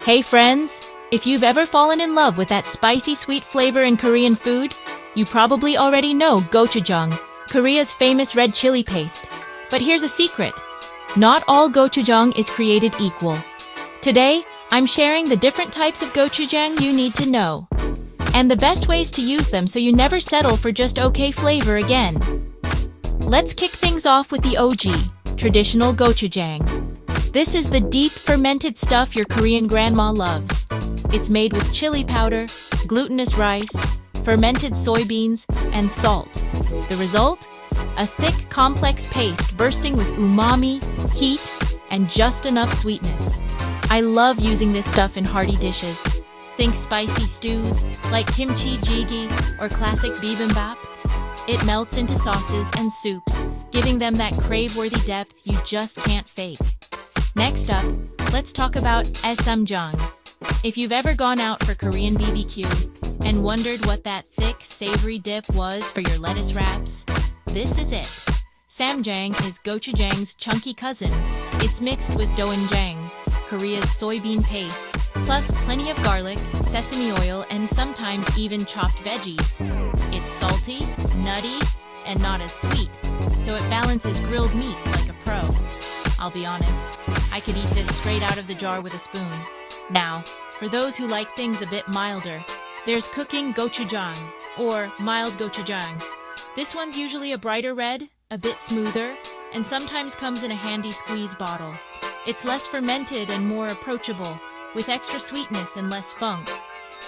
Hey friends, if you've ever fallen in love with that spicy sweet flavor in Korean food, you probably already know Gochujang, Korea's famous red chili paste. But here's a secret. Not all Gochujang is created equal. Today, I'm sharing the different types of Gochujang you need to know, and the best ways to use them so you never settle for just okay flavor again. Let's kick things off with the OG, traditional Gochujang. This is the deep fermented stuff your Korean grandma loves. It's made with chili powder, glutinous rice, fermented soybeans, and salt. The result? A thick, complex paste bursting with umami, heat, and just enough sweetness. I love using this stuff in hearty dishes. Think spicy stews like kimchi jjigae or classic bibimbap. It melts into sauces and soups, giving them that crave-worthy depth you just can't fake. Next up, let's talk about Ssamjang. If you've ever gone out for Korean BBQ and wondered what that thick, savory dip was for your lettuce wraps, this is it. Ssamjang is Gochujang's chunky cousin. It's mixed with doenjang, Korea's soybean paste, plus plenty of garlic, sesame oil, and sometimes even chopped veggies. It's salty, nutty, and not as sweet, so it balances grilled meats like a pro. I'll be honest, I could eat this straight out of the jar with a spoon. Now, for those who like things a bit milder, there's cooking Gochujang, or mild Gochujang. This one's usually a brighter red, a bit smoother, and sometimes comes in a handy squeeze bottle. It's less fermented and more approachable, with extra sweetness and less funk.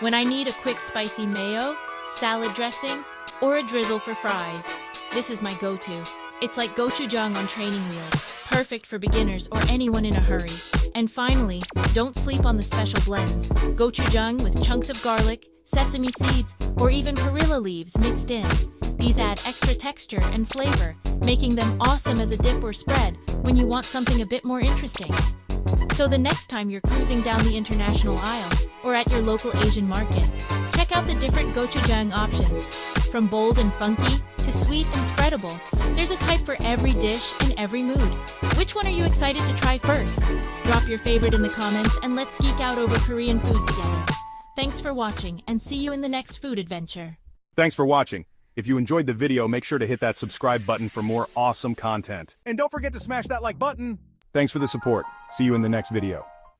When I need a quick spicy mayo, salad dressing, or a drizzle for fries, this is my go-to. It's like Gochujang on training wheels, perfect for beginners or anyone in a hurry. And finally, don't sleep on the special blends. Gochujang with chunks of garlic, sesame seeds, or even perilla leaves mixed in. These add extra texture and flavor, making them awesome as a dip or spread when you want something a bit more interesting. So the next time you're cruising down the international aisle or at your local Asian market, check out the different Gochujang options. From bold and funky to sweet and spreadable, there's a type for every dish and every mood. Which one are you excited to try first? Drop your favorite in the comments and let's geek out over Korean food together. Thanks for watching and see you in the next food adventure. Thanks for watching. If you enjoyed the video, make sure to hit that subscribe button for more awesome content. And don't forget to smash that like button. Thanks for the support. See you in the next video.